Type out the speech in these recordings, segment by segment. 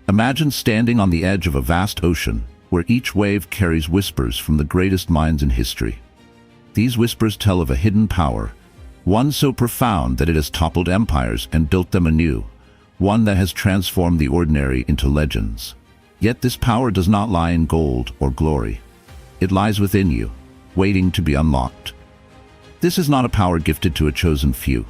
Imagine standing on the edge of a vast ocean, where each wave carries whispers from the greatest minds in history. These whispers tell of a hidden power, one so profound that it has toppled empires and built them anew, one that has transformed the ordinary into legends. Yet this power does not lie in gold or glory. It lies within you, waiting to be unlocked. This is not a power gifted to a chosen few.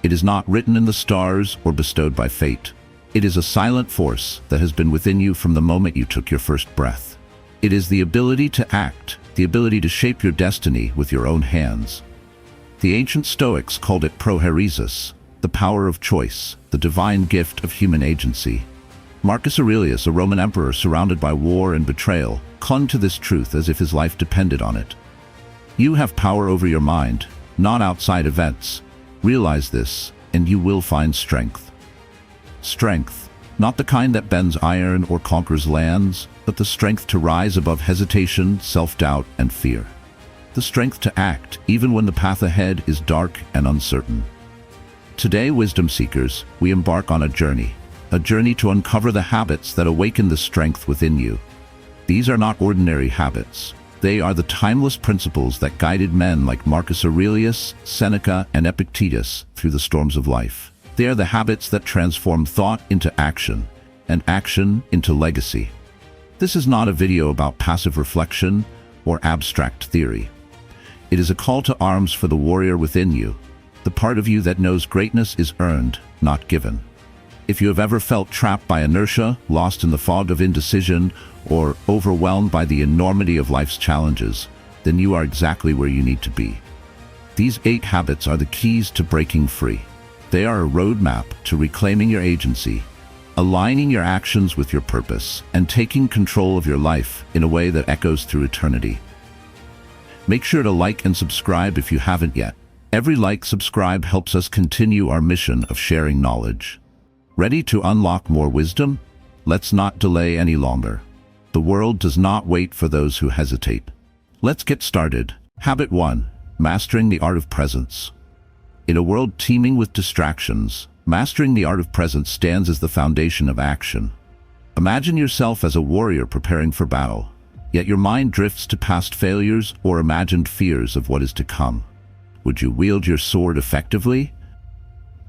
It is not written in the stars or bestowed by fate. It is a silent force that has been within you from the moment you took your first breath. It is the ability to act, the ability to shape your destiny with your own hands. The ancient Stoics called it prohairesis, the power of choice, the divine gift of human agency. Marcus Aurelius, a Roman emperor surrounded by war and betrayal, clung to this truth as if his life depended on it. You have power over your mind, not outside events. Realize this, and you will find strength. Strength, not the kind that bends iron or conquers lands, but the strength to rise above hesitation, self-doubt, and fear. The strength to act, even when the path ahead is dark and uncertain. Today, wisdom seekers, we embark on a journey to uncover the habits that awaken the strength within you. These are not ordinary habits. They are the timeless principles that guided men like Marcus Aurelius, Seneca, and Epictetus through the storms of life. They are the habits that transform thought into action, and action into legacy. This is not a video about passive reflection or abstract theory. It is a call to arms for the warrior within you, the part of you that knows greatness is earned, not given. If you have ever felt trapped by inertia, lost in the fog of indecision, or overwhelmed by the enormity of life's challenges, then you are exactly where you need to be. These 8 habits are the keys to breaking free. They are a roadmap to reclaiming your agency, aligning your actions with your purpose, and taking control of your life in a way that echoes through eternity. Make sure to like and subscribe if you haven't yet. Every like, subscribe helps us continue our mission of sharing knowledge. Ready to unlock more wisdom? Let's not delay any longer. The world does not wait for those who hesitate. Let's get started. Habit 1. Mastering the art of presence. In a world teeming with distractions, mastering the art of presence stands as the foundation of action. Imagine yourself as a warrior preparing for battle, yet your mind drifts to past failures or imagined fears of what is to come. Would you wield your sword effectively?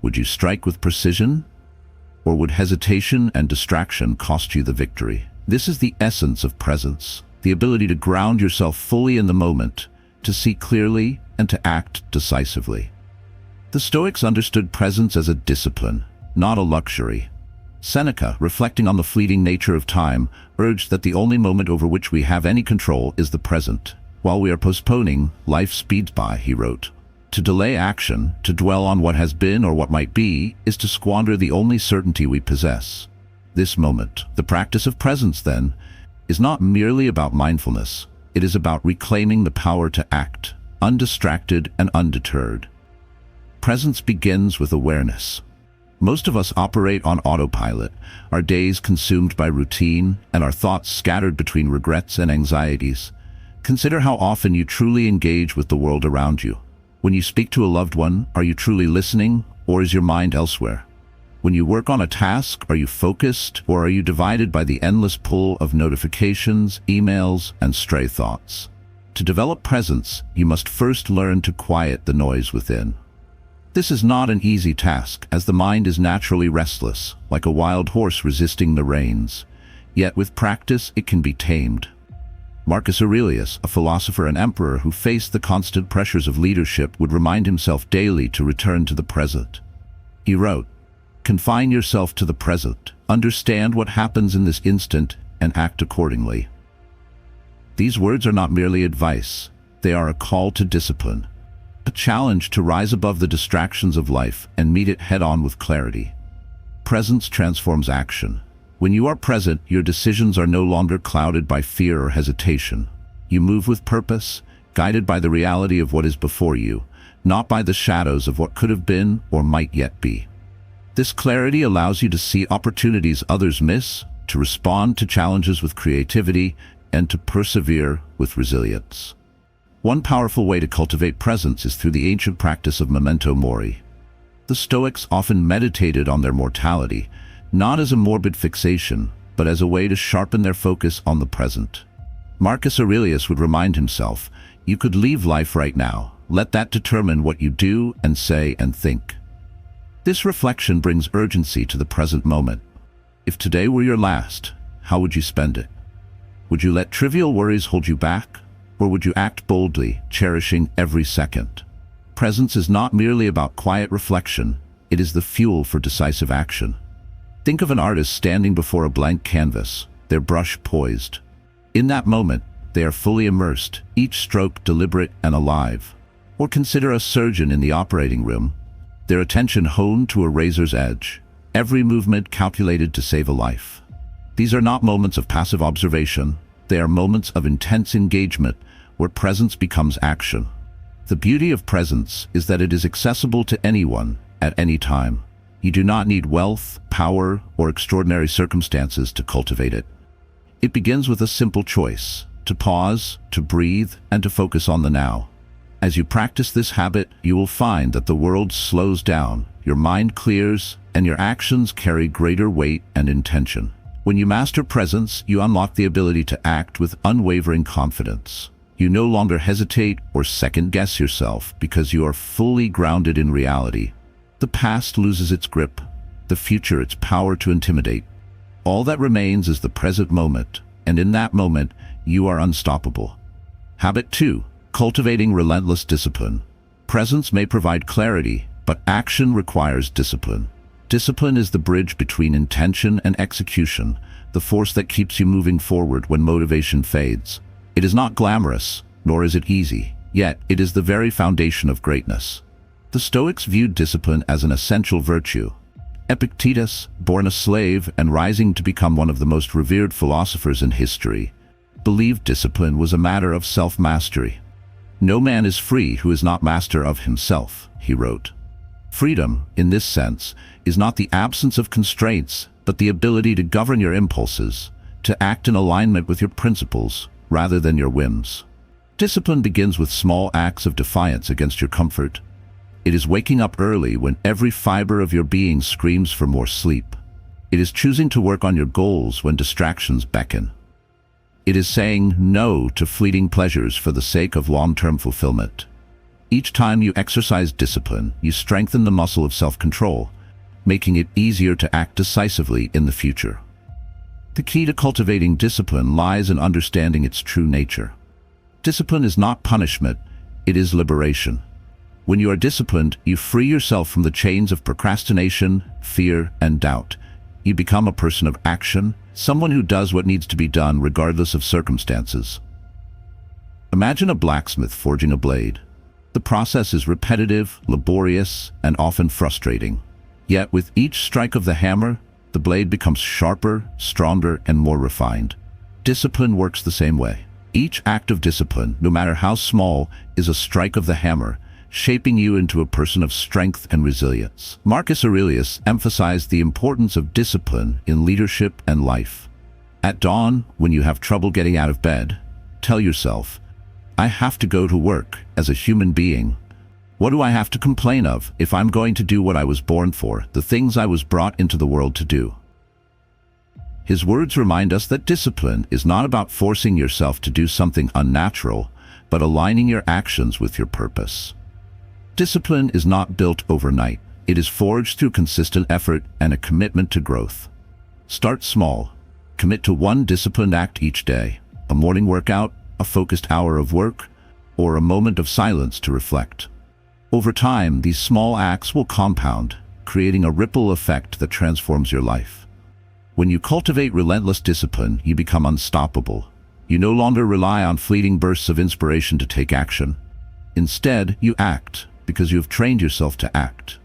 Would you strike with precision? Or would hesitation and distraction cost you the victory? This is the essence of presence, the ability to ground yourself fully in the moment, to see clearly and to act decisively. The Stoics understood presence as a discipline, not a luxury. Seneca, reflecting on the fleeting nature of time, urged that the only moment over which we have any control is the present. While we are postponing, life speeds by, he wrote. To delay action, to dwell on what has been or what might be, is to squander the only certainty we possess. This moment, the practice of presence, then, is not merely about mindfulness. It is about reclaiming the power to act, undistracted and undeterred. Presence begins with awareness. Most of us operate on autopilot, our days consumed by routine and our thoughts scattered between regrets and anxieties. Consider how often you truly engage with the world around you. When you speak to a loved one, are you truly listening, or is your mind elsewhere? When you work on a task, are you focused, or are you divided by the endless pull of notifications, emails, and stray thoughts? To develop presence, you must first learn to quiet the noise within. This is not an easy task, as the mind is naturally restless, like a wild horse resisting the reins. Yet with practice, it can be tamed. Marcus Aurelius, a philosopher and emperor who faced the constant pressures of leadership, would remind himself daily to return to the present. He wrote, "Confine yourself to the present, understand what happens in this instant, and act accordingly." These words are not merely advice, they are a call to discipline, a challenge to rise above the distractions of life and meet it head-on with clarity. Presence transforms action. When you are present, your decisions are no longer clouded by fear or hesitation. You move with purpose, guided by the reality of what is before you, not by the shadows of what could have been or might yet be. This clarity allows you to see opportunities others miss, to respond to challenges with creativity, and to persevere with resilience. One powerful way to cultivate presence is through the ancient practice of memento mori. The Stoics often meditated on their mortality, not as a morbid fixation, but as a way to sharpen their focus on the present. Marcus Aurelius would remind himself, "You could leave life right now. Let that determine what you do and say and think." This reflection brings urgency to the present moment. If today were your last, how would you spend it? Would you let trivial worries hold you back? Or would you act boldly, cherishing every second? Presence is not merely about quiet reflection, it is the fuel for decisive action. Think of an artist standing before a blank canvas, their brush poised. In that moment, they are fully immersed, each stroke deliberate and alive. Or consider a surgeon in the operating room, their attention honed to a razor's edge, every movement calculated to save a life. These are not moments of passive observation, they are moments of intense engagement where presence becomes action. The beauty of presence is that it is accessible to anyone, at any time. You do not need wealth, power, or extraordinary circumstances to cultivate it. It begins with a simple choice, to pause, to breathe, and to focus on the now. As you practice this habit, you will find that the world slows down, your mind clears, and your actions carry greater weight and intention. When you master presence, you unlock the ability to act with unwavering confidence. You no longer hesitate or second-guess yourself because you are fully grounded in reality. The past loses its grip, the future its power to intimidate. All that remains is the present moment, and in that moment, you are unstoppable. Habit 2. Cultivating relentless discipline. Presence may provide clarity, but action requires discipline. Discipline is the bridge between intention and execution, the force that keeps you moving forward when motivation fades. It is not glamorous, nor is it easy, yet it is the very foundation of greatness. The Stoics viewed discipline as an essential virtue. Epictetus, born a slave and rising to become one of the most revered philosophers in history, believed discipline was a matter of self-mastery. "No man is free who is not master of himself," he wrote. Freedom, in this sense, is not the absence of constraints, but the ability to govern your impulses, to act in alignment with your principles, rather than your whims. Discipline begins with small acts of defiance against your comfort. It is waking up early when every fiber of your being screams for more sleep. It is choosing to work on your goals when distractions beckon. It is saying no to fleeting pleasures for the sake of long-term fulfillment. Each time you exercise discipline, you strengthen the muscle of self-control, making it easier to act decisively in the future. The key to cultivating discipline lies in understanding its true nature. Discipline is not punishment, it is liberation. When you are disciplined, you free yourself from the chains of procrastination, fear, and doubt. You become a person of action, someone who does what needs to be done regardless of circumstances. Imagine a blacksmith forging a blade. The process is repetitive, laborious, and often frustrating. Yet with each strike of the hammer, the blade becomes sharper, stronger, and more refined. Discipline works the same way. Each act of discipline, no matter how small, is a strike of the hammer, shaping you into a person of strength and resilience. Marcus Aurelius emphasized the importance of discipline in leadership and life. At dawn, when you have trouble getting out of bed, tell yourself, "I have to go to work as a human being. What do I have to complain of if I'm going to do what I was born for, the things I was brought into the world to do?" His words remind us that discipline is not about forcing yourself to do something unnatural, but aligning your actions with your purpose. Discipline is not built overnight. It is forged through consistent effort and a commitment to growth. Start small. Commit to one disciplined act each day, a morning workout, a focused hour of work, or a moment of silence to reflect. Over time, these small acts will compound, creating a ripple effect that transforms your life. When you cultivate relentless discipline, you become unstoppable. You no longer rely on fleeting bursts of inspiration to take action. Instead, you act, because you have trained yourself to act.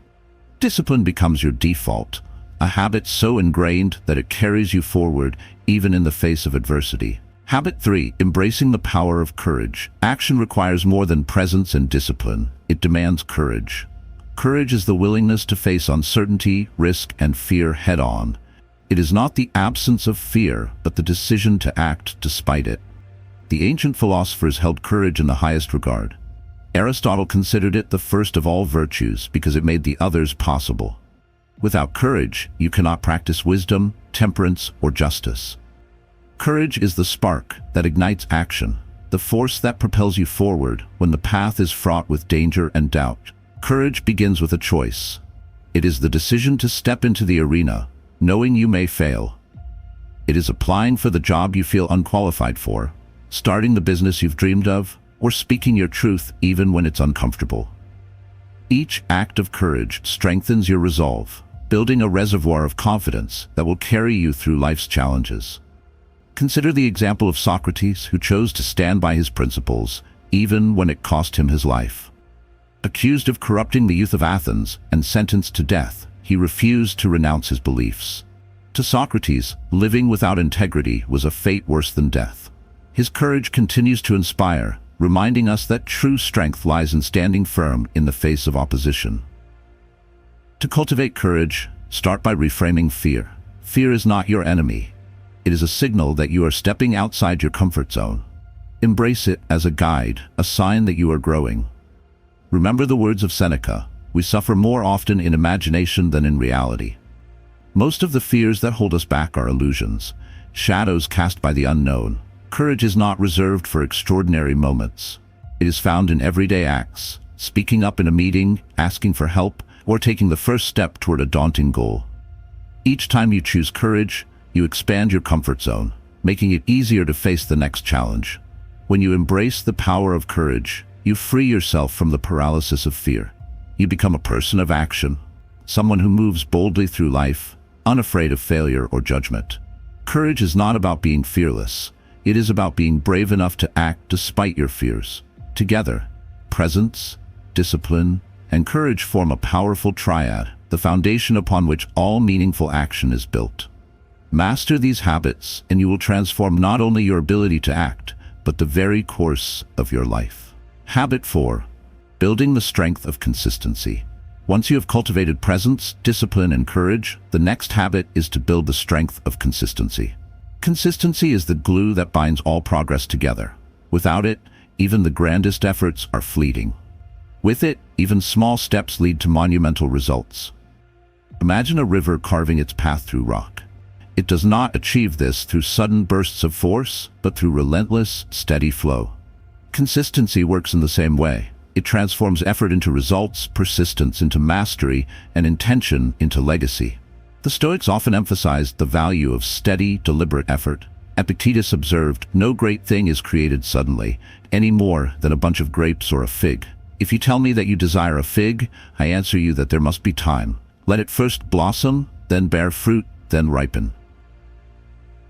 Discipline becomes your default, a habit so ingrained that it carries you forward even in the face of adversity. Habit 3. Embracing the power of courage. Action requires more than presence and discipline. It demands courage. Courage is the willingness to face uncertainty, risk, and fear head-on. It is not the absence of fear, but the decision to act despite it. The ancient philosophers held courage in the highest regard. Aristotle considered it the first of all virtues because it made the others possible. Without courage, you cannot practice wisdom, temperance, or justice. Courage is the spark that ignites action, the force that propels you forward when the path is fraught with danger and doubt. Courage begins with a choice. It is the decision to step into the arena, knowing you may fail. It is applying for the job you feel unqualified for, starting the business you've dreamed of, or speaking your truth even when it's uncomfortable. Each act of courage strengthens your resolve, building a reservoir of confidence that will carry you through life's challenges. Consider the example of Socrates, who chose to stand by his principles, even when it cost him his life. Accused of corrupting the youth of Athens and sentenced to death, he refused to renounce his beliefs. To Socrates, living without integrity was a fate worse than death. His courage continues to inspire, reminding us that true strength lies in standing firm in the face of opposition. To cultivate courage, start by reframing fear. Fear is not your enemy. It is a signal that you are stepping outside your comfort zone. Embrace it as a guide, a sign that you are growing. Remember the words of Seneca, "We suffer more often in imagination than in reality." Most of the fears that hold us back are illusions, shadows cast by the unknown. Courage is not reserved for extraordinary moments. It is found in everyday acts, speaking up in a meeting, asking for help, or taking the first step toward a daunting goal. Each time you choose courage, you expand your comfort zone, making it easier to face the next challenge. When you embrace the power of courage, you free yourself from the paralysis of fear. You become a person of action, someone who moves boldly through life, unafraid of failure or judgment. Courage is not about being fearless. It is about being brave enough to act despite your fears. Together, presence, discipline, and courage form a powerful triad, the foundation upon which all meaningful action is built. Master these habits, and you will transform not only your ability to act, but the very course of your life. Habit 4. Building the strength of consistency. Once you have cultivated presence, discipline, and courage, the next habit is to build the strength of consistency. Consistency is the glue that binds all progress together. Without it, even the grandest efforts are fleeting. With it, even small steps lead to monumental results. Imagine a river carving its path through rock. It does not achieve this through sudden bursts of force, but through relentless, steady flow. Consistency works in the same way. It transforms effort into results, persistence into mastery, and intention into legacy. The Stoics often emphasized the value of steady, deliberate effort. Epictetus observed, "No great thing is created suddenly, any more than a bunch of grapes or a fig. If you tell me that you desire a fig, I answer you that there must be time. Let it first blossom, then bear fruit, then ripen."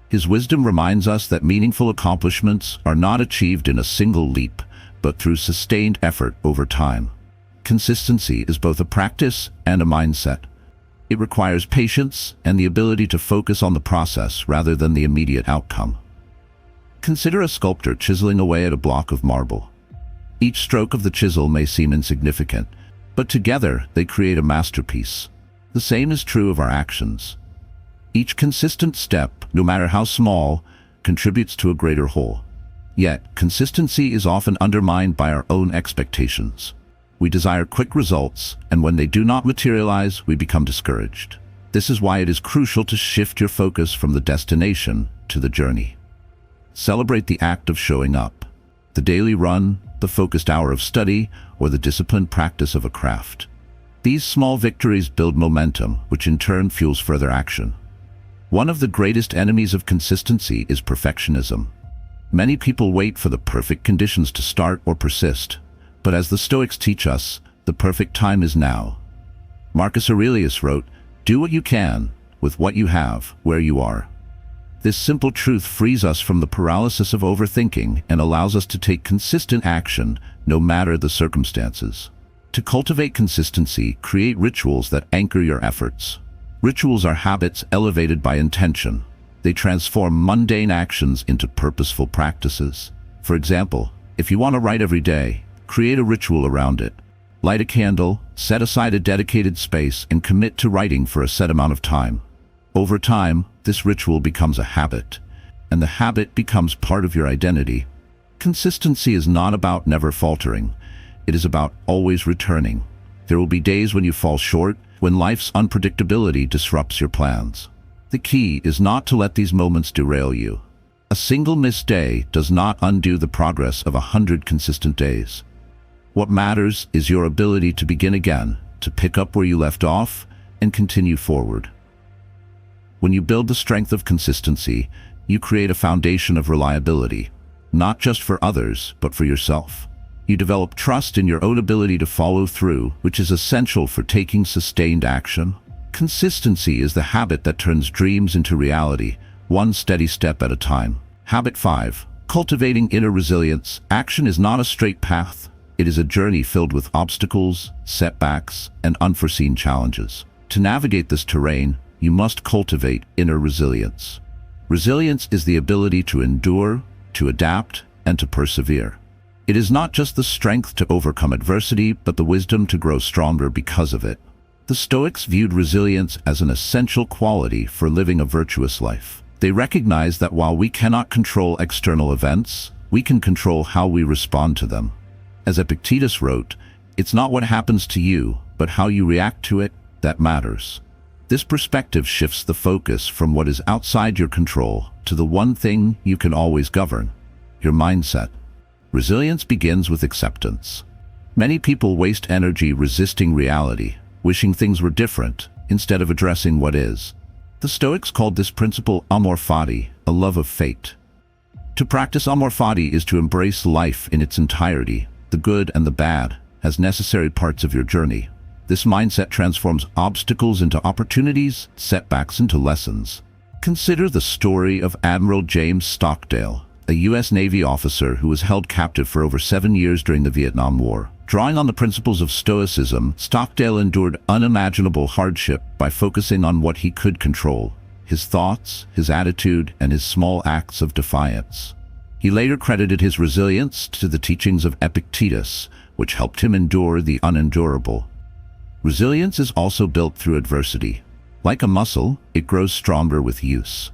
His wisdom reminds us that meaningful accomplishments are not achieved in a single leap, but through sustained effort over time. Consistency is both a practice and a mindset. It requires patience and the ability to focus on the process rather than the immediate outcome. Consider a sculptor chiseling away at a block of marble. Each stroke of the chisel may seem insignificant, but together they create a masterpiece. The same is true of our actions. Each consistent step, no matter how small, contributes to a greater whole. Yet, consistency is often undermined by our own expectations. We desire quick results, and when they do not materialize, we become discouraged. This is why it is crucial to shift your focus from the destination to the journey. Celebrate the act of showing up. The daily run, the focused hour of study, or the disciplined practice of a craft. These small victories build momentum, which in turn fuels further action. One of the greatest enemies of consistency is perfectionism. Many people wait for the perfect conditions to start or persist, but as the Stoics teach us, the perfect time is now. Marcus Aurelius wrote, "Do what you can, with what you have, where you are." This simple truth frees us from the paralysis of overthinking and allows us to take consistent action, no matter the circumstances. To cultivate consistency, create rituals that anchor your efforts. Rituals are habits elevated by intention. They transform mundane actions into purposeful practices. For example, if you want to write every day, create a ritual around it. Light a candle, set aside a dedicated space, and commit to writing for a set amount of time. Over time, this ritual becomes a habit, and the habit becomes part of your identity. Consistency is not about never faltering. It is about always returning. There will be days when you fall short, when life's unpredictability disrupts your plans. The key is not to let these moments derail you. A single missed day does not undo the progress of 100 consistent days. What matters is your ability to begin again, to pick up where you left off, and continue forward. When you build the strength of consistency, you create a foundation of reliability, not just for others, but for yourself. You develop trust in your own ability to follow through, which is essential for taking sustained action. Consistency is the habit that turns dreams into reality, one steady step at a time. Habit 5. Cultivating inner resilience. Action is not a straight path. It is a journey filled with obstacles, setbacks, and unforeseen challenges. To navigate this terrain, you must cultivate inner resilience. Resilience is the ability to endure, to adapt, and to persevere. It is not just the strength to overcome adversity, but the wisdom to grow stronger because of it. The Stoics viewed resilience as an essential quality for living a virtuous life. They recognized that while we cannot control external events, we can control how we respond to them. As Epictetus wrote, "It's not what happens to you, but how you react to it that matters." This perspective shifts the focus from what is outside your control to the one thing you can always govern: your mindset. Resilience begins with acceptance. Many people waste energy resisting reality, wishing things were different, instead of addressing what is. The Stoics called this principle amor fati, a love of fate. To practice amor fati is to embrace life in its entirety, the good and the bad, as necessary parts of your journey. This mindset transforms obstacles into opportunities, setbacks into lessons. Consider the story of Admiral James Stockdale, a U.S. Navy officer who was held captive for over 7 years during the Vietnam War. Drawing on the principles of Stoicism, Stockdale endured unimaginable hardship by focusing on what he could control: his thoughts, his attitude, and his small acts of defiance. He later credited his resilience to the teachings of Epictetus, which helped him endure the unendurable. Resilience is also built through adversity. Like a muscle, it grows stronger with use.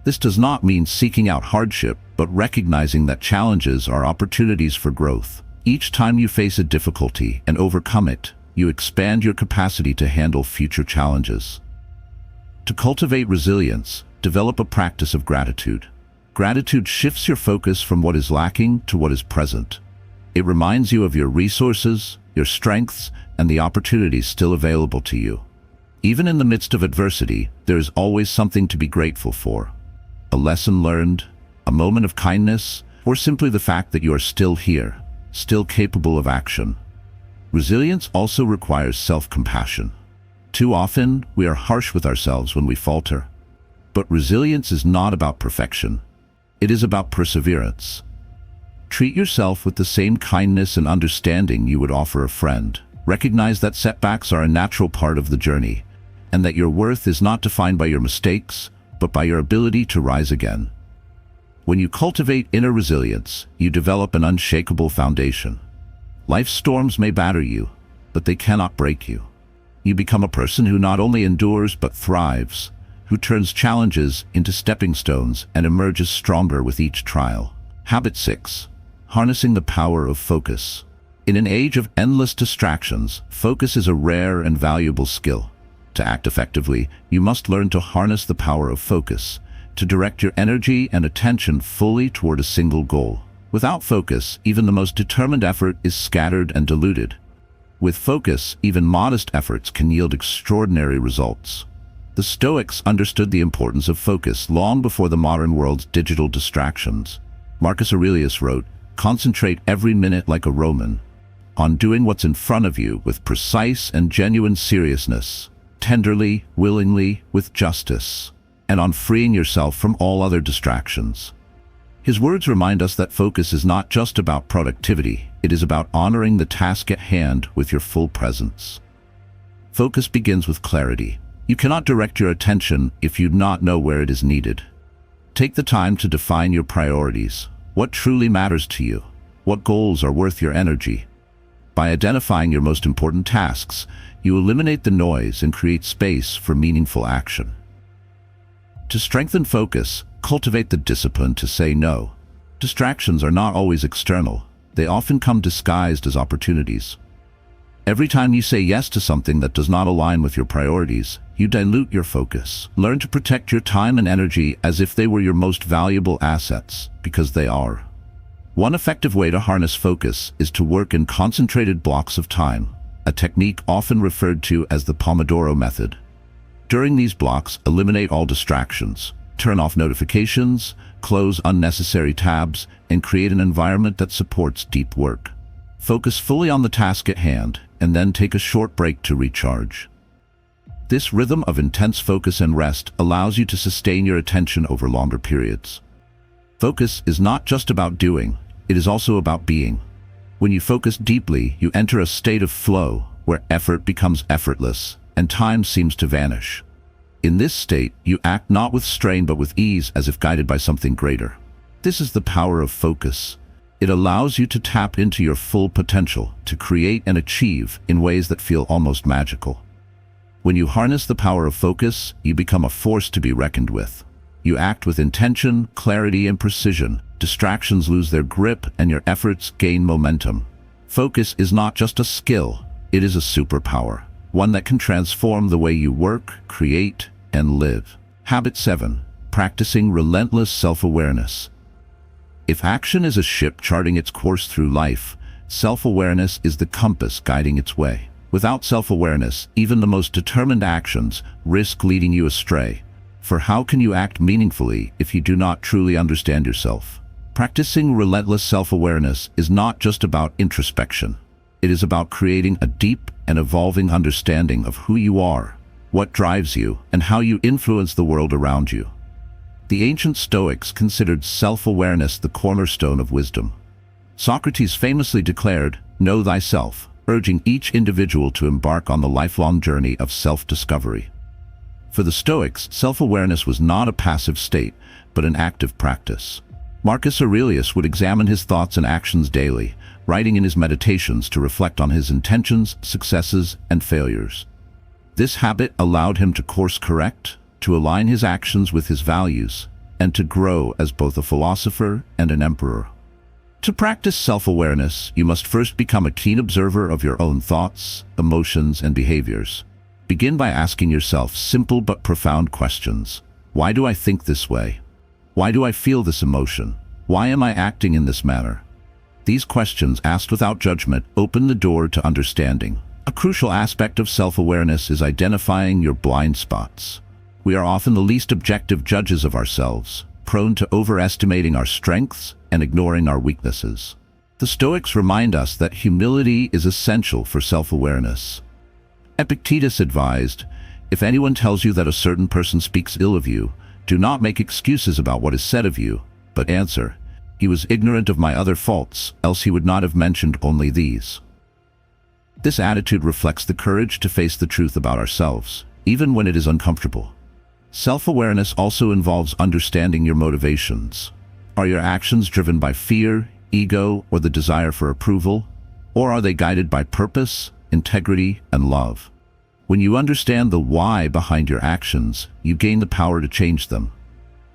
This does not mean seeking out hardship, but recognizing that challenges are opportunities for growth. Each time you face a difficulty and overcome it, you expand your capacity to handle future challenges. To cultivate resilience, develop a practice of gratitude. Gratitude shifts your focus from what is lacking to what is present. It reminds you of your resources, your strengths, and the opportunities still available to you. Even in the midst of adversity, there is always something to be grateful for. A lesson learned, a moment of kindness, or simply the fact that you are still here, still capable of action. Resilience also requires self-compassion. Too often, we are harsh with ourselves when we falter. But resilience is not about perfection. It is about perseverance. Treat yourself with the same kindness and understanding you would offer a friend. Recognize that setbacks are a natural part of the journey, and that your worth is not defined by your mistakes, but by your ability to rise again. When you cultivate inner resilience, you develop an unshakable foundation. Life's storms may batter you, but they cannot break you. You become a person who not only endures but thrives, who turns challenges into stepping stones and emerges stronger with each trial. Habit 6. Harnessing the power of focus. In an age of endless distractions, focus is a rare and valuable skill. To act effectively, you must learn to harness the power of focus, to direct your energy and attention fully toward a single goal. Without focus, even the most determined effort is scattered and diluted. With focus, even modest efforts can yield extraordinary results. The Stoics understood the importance of focus long before the modern world's digital distractions. Marcus Aurelius wrote, "Concentrate every minute like a Roman, on doing what's in front of you with precise and genuine seriousness, tenderly, willingly, with justice, and on freeing yourself from all other distractions." His words remind us that focus is not just about productivity, it is about honoring the task at hand with your full presence. Focus begins with clarity. You cannot direct your attention if you do not know where it is needed. Take the time to define your priorities. What truly matters to you? What goals are worth your energy? By identifying your most important tasks, you eliminate the noise and create space for meaningful action. To strengthen focus, cultivate the discipline to say no. Distractions are not always external. They often come disguised as opportunities. Every time you say yes to something that does not align with your priorities, you dilute your focus. Learn to protect your time and energy as if they were your most valuable assets, because they are. One effective way to harness focus is to work in concentrated blocks of time, a technique often referred to as the Pomodoro method. During these blocks, eliminate all distractions, turn off notifications, close unnecessary tabs, and create an environment that supports deep work. Focus fully on the task at hand, and then take a short break to recharge. This rhythm of intense focus and rest allows you to sustain your attention over longer periods. Focus is not just about doing, it is also about being. When you focus deeply, you enter a state of flow, where effort becomes effortless, and time seems to vanish. In this state, you act not with strain but with ease, as if guided by something greater. This is the power of focus. It allows you to tap into your full potential, to create and achieve in ways that feel almost magical. When you harness the power of focus, you become a force to be reckoned with. You act with intention, clarity, and precision. Distractions lose their grip, and your efforts gain momentum. Focus is not just a skill, it is a superpower, one that can transform the way you work, create, and live. Habit 7. Practicing relentless self-awareness. If action is a ship charting its course through life, self-awareness is the compass guiding its way. Without self-awareness, even the most determined actions risk leading you astray. For how can you act meaningfully if you do not truly understand yourself? Practicing relentless self-awareness is not just about introspection. It is about creating a deep and evolving understanding of who you are, what drives you, and how you influence the world around you. The ancient Stoics considered self-awareness the cornerstone of wisdom. Socrates famously declared, "Know thyself," urging each individual to embark on the lifelong journey of self-discovery. For the Stoics, self-awareness was not a passive state, but an active practice. Marcus Aurelius would examine his thoughts and actions daily, writing in his meditations to reflect on his intentions, successes, and failures. This habit allowed him to course-correct, to align his actions with his values, and to grow as both a philosopher and an emperor. To practice self-awareness, you must first become a keen observer of your own thoughts, emotions, and behaviors. Begin by asking yourself simple but profound questions. Why do I think this way? Why do I feel this emotion? Why am I acting in this manner? These questions, asked without judgment, open the door to understanding. A crucial aspect of self-awareness is identifying your blind spots. We are often the least objective judges of ourselves, prone to overestimating our strengths and ignoring our weaknesses. The Stoics remind us that humility is essential for self-awareness. Epictetus advised, "If anyone tells you that a certain person speaks ill of you, do not make excuses about what is said of you, but answer, 'He was ignorant of my other faults, else he would not have mentioned only these.'" This attitude reflects the courage to face the truth about ourselves, even when it is uncomfortable. Self-awareness also involves understanding your motivations. Are your actions driven by fear, ego, or the desire for approval? Or are they guided by purpose, integrity, and love? When you understand the why behind your actions, you gain the power to change them.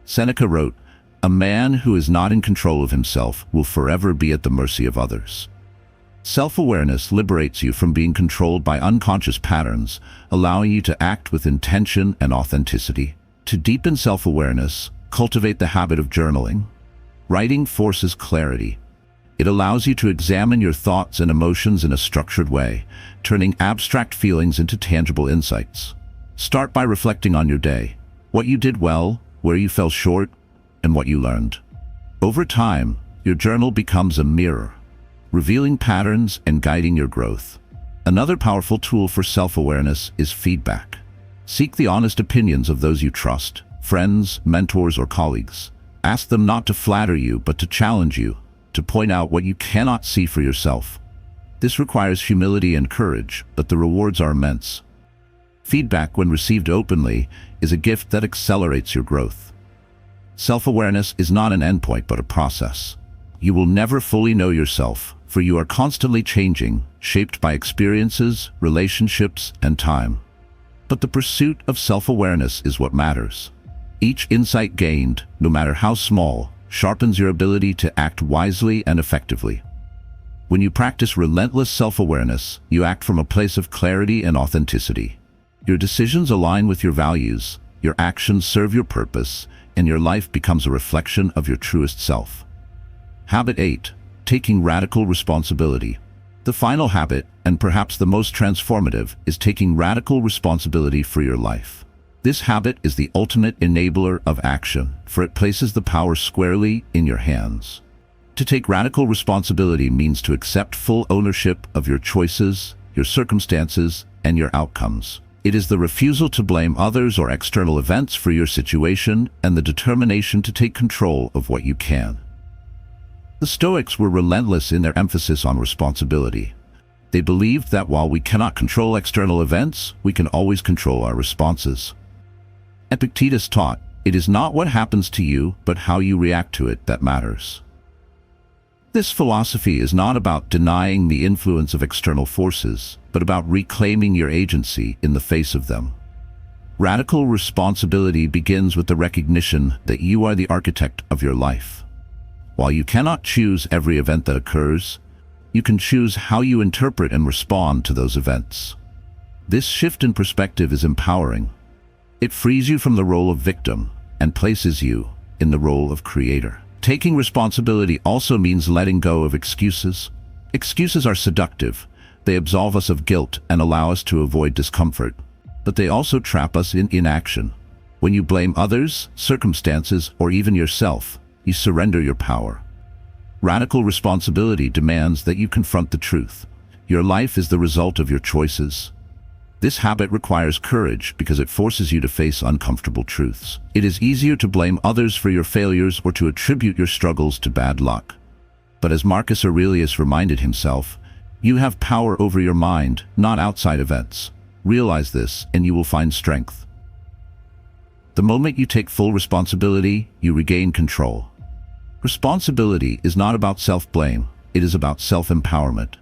Seneca wrote, "A man who is not in control of himself will forever be at the mercy of others." Self-awareness liberates you from being controlled by unconscious patterns, allowing you to act with intention and authenticity. To deepen self-awareness, cultivate the habit of journaling. Writing forces clarity. It allows you to examine your thoughts and emotions in a structured way, turning abstract feelings into tangible insights. Start by reflecting on your day, what you did well, where you fell short, and what you learned. Over time, your journal becomes a mirror, revealing patterns and guiding your growth. Another powerful tool for self-awareness is feedback. Seek the honest opinions of those you trust, friends, mentors, or colleagues. Ask them not to flatter you, but to challenge you, to point out what you cannot see for yourself. This requires humility and courage, but the rewards are immense. Feedback, when received openly, is a gift that accelerates your growth. Self-awareness is not an endpoint, but a process. You will never fully know yourself, for you are constantly changing, shaped by experiences, relationships, and time. But the pursuit of self-awareness is what matters. Each insight gained, no matter how small, sharpens your ability to act wisely and effectively. When you practice relentless self-awareness, you act from a place of clarity and authenticity. Your decisions align with your values, your actions serve your purpose, and your life becomes a reflection of your truest self. Habit 8. Taking radical responsibility. The final habit, and perhaps the most transformative, is taking radical responsibility for your life. This habit is the ultimate enabler of action, for it places the power squarely in your hands. To take radical responsibility means to accept full ownership of your choices, your circumstances, and your outcomes. It is the refusal to blame others or external events for your situation and the determination to take control of what you can. The Stoics were relentless in their emphasis on responsibility. They believed that while we cannot control external events, we can always control our responses. Epictetus taught, "It is not what happens to you, but how you react to it that matters." This philosophy is not about denying the influence of external forces, but about reclaiming your agency in the face of them. Radical responsibility begins with the recognition that you are the architect of your life. While you cannot choose every event that occurs, you can choose how you interpret and respond to those events. This shift in perspective is empowering. It frees you from the role of victim and places you in the role of creator. Taking responsibility also means letting go of excuses. Excuses are seductive. They absolve us of guilt and allow us to avoid discomfort, but they also trap us in inaction. When you blame others, circumstances, or even yourself, you surrender your power. Radical responsibility demands that you confront the truth. Your life is the result of your choices. This habit requires courage because it forces you to face uncomfortable truths. It is easier to blame others for your failures or to attribute your struggles to bad luck. But as Marcus Aurelius reminded himself, you have power over your mind, not outside events. Realize this, and you will find strength. The moment you take full responsibility, you regain control. Responsibility is not about self-blame, it is about self-empowerment.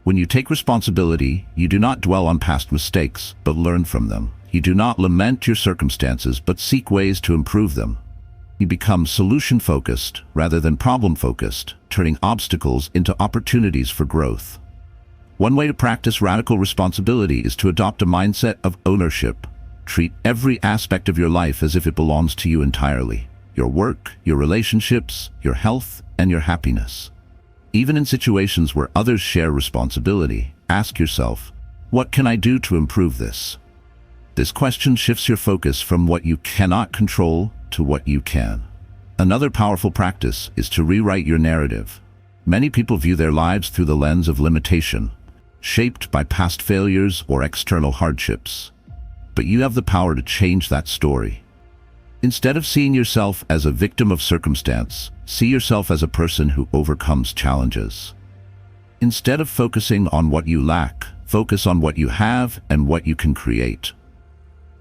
When you take responsibility, you do not dwell on past mistakes, but learn from them. You do not lament your circumstances, but seek ways to improve them. You become solution-focused rather than problem-focused, turning obstacles into opportunities for growth. One way to practice radical responsibility is to adopt a mindset of ownership. Treat every aspect of your life as if it belongs to you entirely. Your work, your relationships, your health, and your happiness. Even in situations where others share responsibility, ask yourself, what can I do to improve this? This question shifts your focus from what you cannot control to what you can. Another powerful practice is to rewrite your narrative. Many people view their lives through the lens of limitation, shaped by past failures or external hardships. But you have the power to change that story. Instead of seeing yourself as a victim of circumstance, see yourself as a person who overcomes challenges. Instead of focusing on what you lack, focus on what you have and what you can create.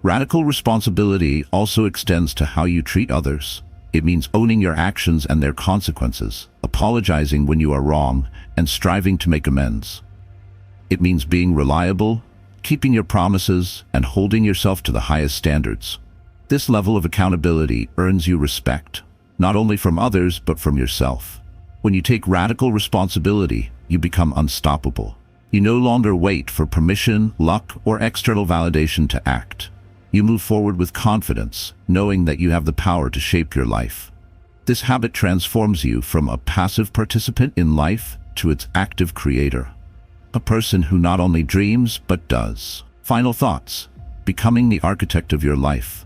Radical responsibility also extends to how you treat others. It means owning your actions and their consequences, apologizing when you are wrong, and striving to make amends. It means being reliable, keeping your promises, and holding yourself to the highest standards. This level of accountability earns you respect, not only from others but from yourself. When you take radical responsibility, you become unstoppable. You no longer wait for permission, luck, or external validation to act. You move forward with confidence, knowing that you have the power to shape your life. This habit transforms you from a passive participant in life to its active creator. A person who not only dreams but does. Final thoughts. Becoming the architect of your life.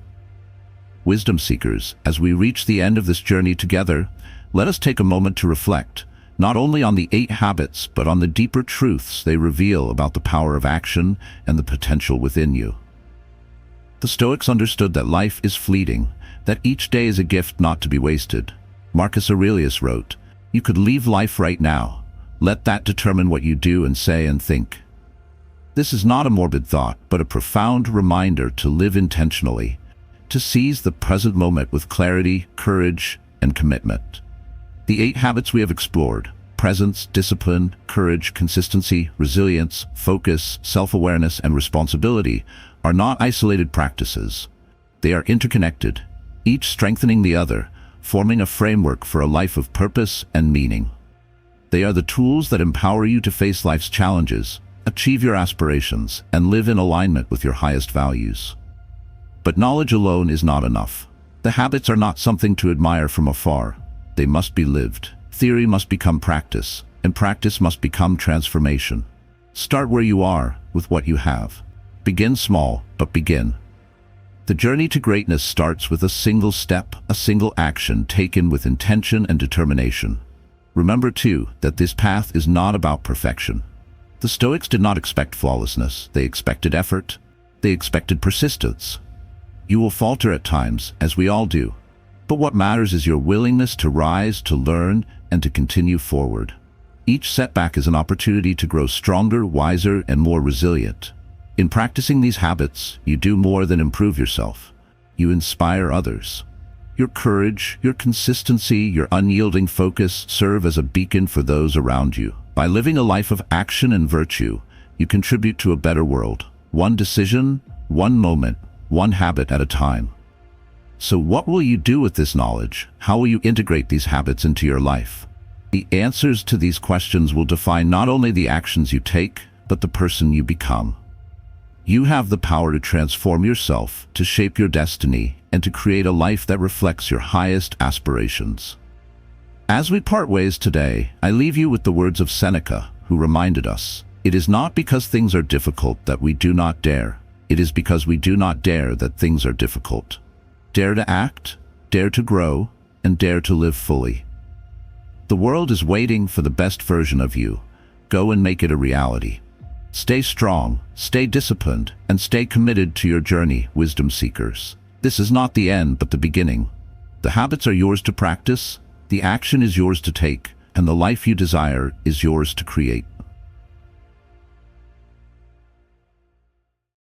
Wisdom seekers, as we reach the end of this journey together, let us take a moment to reflect, not only on the 8 habits, but on the deeper truths they reveal about the power of action and the potential within you. The Stoics understood that life is fleeting, that each day is a gift not to be wasted. Marcus Aurelius wrote, "You could leave life right now. Let that determine what you do and say and think." This is not a morbid thought, but a profound reminder to live intentionally, to seize the present moment with clarity, courage, and commitment. The 8 habits we have explored, presence, discipline, courage, consistency, resilience, focus, self-awareness, and responsibility, are not isolated practices. They are interconnected, each strengthening the other, forming a framework for a life of purpose and meaning. They are the tools that empower you to face life's challenges, achieve your aspirations, and live in alignment with your highest values. But knowledge alone is not enough. The habits are not something to admire from afar. They must be lived. Theory must become practice, and practice must become transformation. Start where you are, with what you have. Begin small, but begin. The journey to greatness starts with a single step, a single action taken with intention and determination. Remember, too, that this path is not about perfection. The Stoics did not expect flawlessness. They expected effort. They expected persistence. You will falter at times, as we all do. But what matters is your willingness to rise, to learn, and to continue forward. Each setback is an opportunity to grow stronger, wiser, and more resilient. In practicing these habits, you do more than improve yourself. You inspire others. Your courage, your consistency, your unyielding focus serve as a beacon for those around you. By living a life of action and virtue, you contribute to a better world. One decision, one moment, one habit at a time. So what will you do with this knowledge? How will you integrate these habits into your life? The answers to these questions will define not only the actions you take, but the person you become. You have the power to transform yourself, to shape your destiny, and to create a life that reflects your highest aspirations. As we part ways today, I leave you with the words of Seneca, who reminded us, "It is not because things are difficult that we do not dare. It is because we do not dare that things are difficult." Dare to act, dare to grow, and dare to live fully. The world is waiting for the best version of you. Go and make it a reality. Stay strong, stay disciplined, and stay committed to your journey, wisdom seekers. This is not the end, but the beginning. The habits are yours to practice, the action is yours to take, and the life you desire is yours to create.